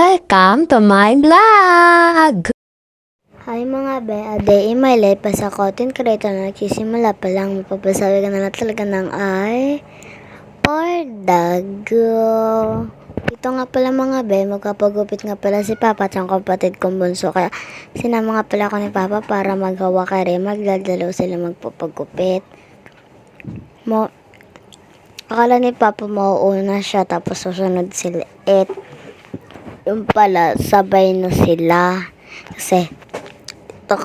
Welcome to my vlog! Hi mga be, a day in my life as a content creator na nagsisimula pa lang, mapapasabi ka na lang talaga ng ay Pordago. Ito nga pala mga be, magkapagupit nga pala si Papa at ang kapatid kong bunso, kaya sinama nga pala ako ni Papa para maghawa ka rin, magdadalaw sila magpapagupit. Akala ni Papa mauuna siya tapos susunod sila, yung pala sabay na sila kasi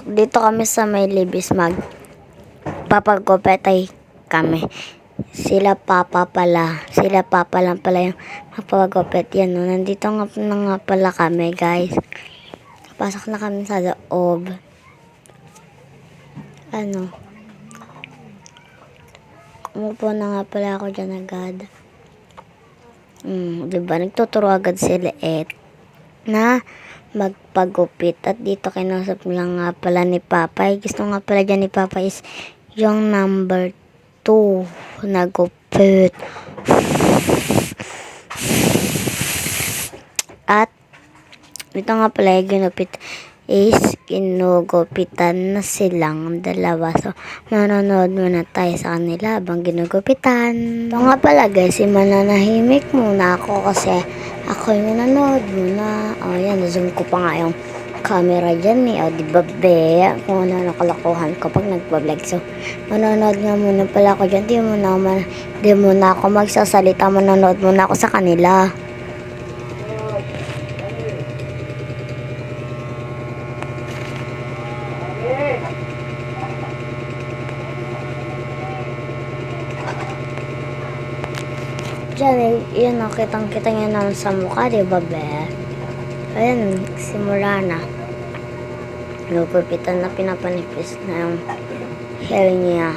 dito kami sa may Libis papagupetay kami. Sila papa lang pala yung magpapagupet. Yan, no? Nandito nga pala kami, guys. Pasok na kami sa loob. Umupo na nga pala ako dyan agad. Diba? Nagtuturo agad sila na magpagupit. At dito kinusap lang nga pala ni Papa. Gusto nga pala dyan ni Papa is yung number 2 na gupit. At dito nga pala yung ginupit is ginugupitan na silang dalawa. So, manonood muna tayo sa kanila habang ginugupitan. Ito nga pala guys, mananahimik muna ako kasi ako yung nanonood muna. Yan, zoom ko pa nga yung camera dyan diba be? Kung ano nakalakuhan ko pag nagpa-vlog. So, manonood nga muna pala ako dyan. Di muna ako magsasalita. Manonood muna ako sa kanila. Diyan, yun kitang-kita niya naman sa mukha, diba be? Ayan, simula na. Nagupitan na, pinapanipis na yung hair niya.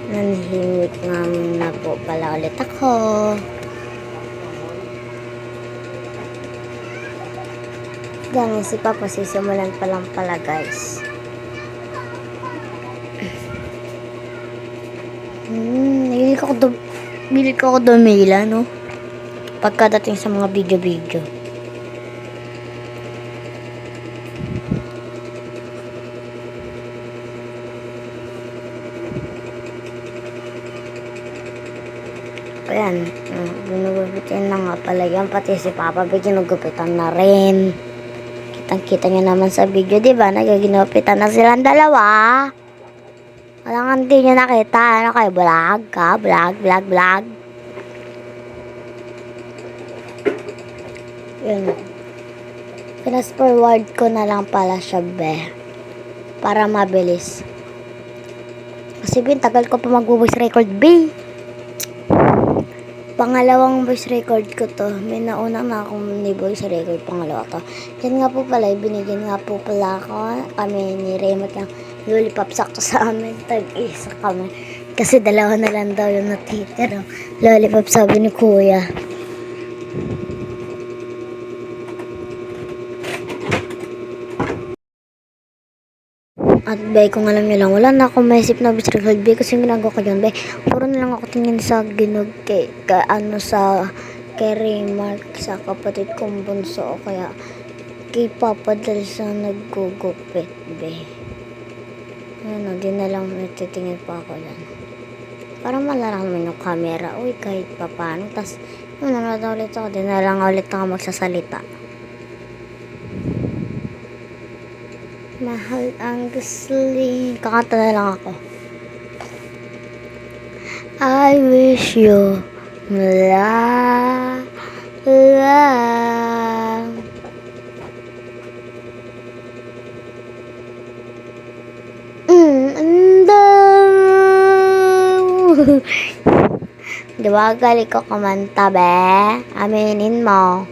Nanihimik nga na po pala ulit ako. Ganun si Papa, sisimulan pa lang pala guys. Bili ko ako dumila, no? Pagkadating sa mga video. Ayan, ginugupitan na nga pala yan. Pati si Papa, ginugupitan na rin. Kitang-kita nyo naman sa video, diba? Nagaginupitan na silang dalawa. Walang hindi nyo nakita. Ano kayo? Vlog ka? Vlog. Yun. Fast forward ko na lang pala siya, be. Para mabilis. Kasi tagal ko pa mag-voice record, be. Pangalawang voice record ko to. May nauna na akong ni-voice record. Pangalawa to. Yan nga po pala. Binigyan nga po pala kami ni Raymond ng lollipop. Sakto sa amin. Tag-isa kami. Kasi dalawa na lang daw yung natitira. Lollipop sabi ni Kuya. At be, kung alam nyo lang, wala na akong maisip na voice record, be, kasi ginagawa ko yun, be. Puro na lang ako tingin sa kay Raymark, sa kapatid kong bunso, o kaya kay Papa dahil sa naggugupit, be. Di na lang natitingin pa ako yan. Para malarang naman yung camera, kahit pa paano. Tapos, nanonood ulit ako, di na lang ulit ako magsasalita. Mahal ang gusling. Kakanta na lang ako. I wish you love. Diba galing ko kumanta, be? Aminin mo.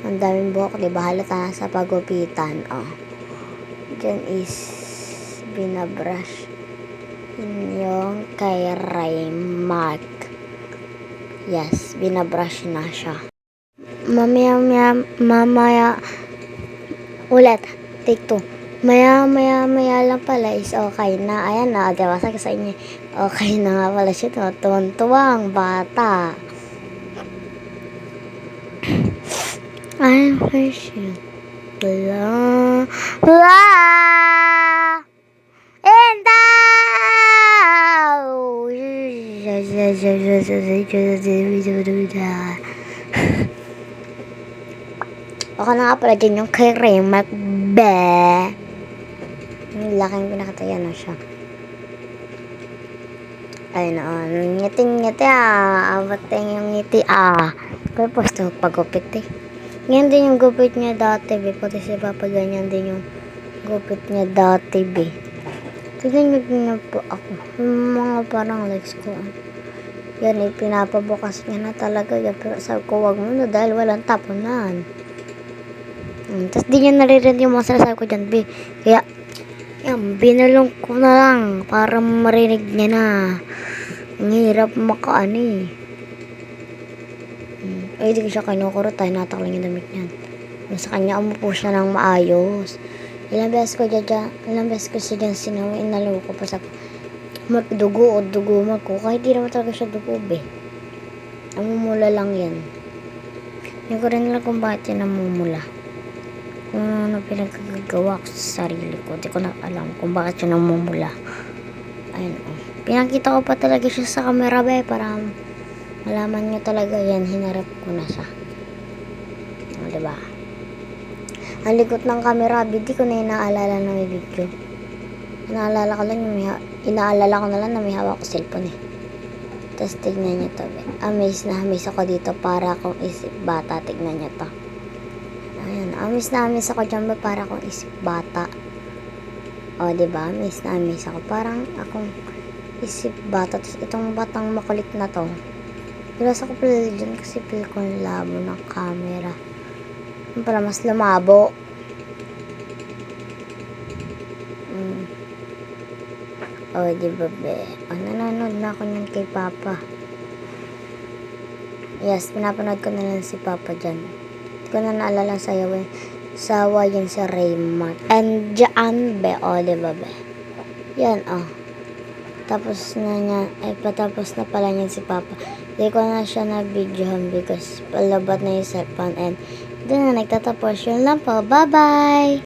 Ang daming buhok, diba? Halata sa pagupitan, Diyan is binabrush yung kay Raymark. Yes, binabrush na siya. Mamaya ulit, take 2. Maya lang pala is okay na. Ayan na, diba? Sabi sa inyo, okay na nga pala siya. Tuwang-tuwang bata. Wala. Wala. And Baka na nga pala dyan yung kay Raymac. Yung laking pinakatayan na siya. Ay noon, ngiti-ngiti abot yung ngiti Pero posto pagupit Ganyan din yung gupit niya dati, pati si Papa ganyan din yung gupit niya dati, Tignan niyo po ako. Yung mga parang legs ko. Yan, pinapabukas niya na talaga yan. Pero sabi ko, wag mo na dahil walang tapunan. Tapos di niya naririnig yung mga sinasabi ko dyan, Kaya, yan, binalong ko na lang para marinig niya na. Ang hirap makaani. Ay, di ko siya kinukuro tayo. Nataklang yung damit niyan. Sa kanya, umupo siya ng maayos. Ilang beses ko siya dyan sinawi. Inalaw ko pa sa dugo mo ko. Kahit di naman talaga siya dugo, Namumula lang yan. Hindi ko rin alam kung bakit yan namumula. Kung ano pinagkagawa ko sa sarili ko. Hindi ko na alam kung bakit siya namumula. Ayun, Pinakita ko pa talaga siya sa camera, para malaman niyo talaga yan. Hinarap ko na siya. Diba? Ang likot ng camera, di ko na inaalala na may video. Inaalala ko na lang na may hawak ko cellphone Tapos tignan niyo to, Amaze na amaze ako dito para akong isip bata. Tignan niyo to. Ayan, amaze na amaze ako dyan, para akong isip bata. O, diba? Amaze na amaze ako. Parang akong isip bata. Tapos itong batang makulit na to. Bilas ako pala dyan kasi pala ko yung labo ng camera. Para mas lumabo. O, diba, nanonood na ako niyan kay Papa. Yes, pinapanood ko na lang si Papa dyan. Hindi ko na naalala sawa yun sa Raymac. And dyan, diba, Yan, Tapos patapos na pala niyan si Papa. Hindi ko na siya na-videohan because palabat na yung cellphone and doon na nagtatapos. Yun lang po. Bye-bye!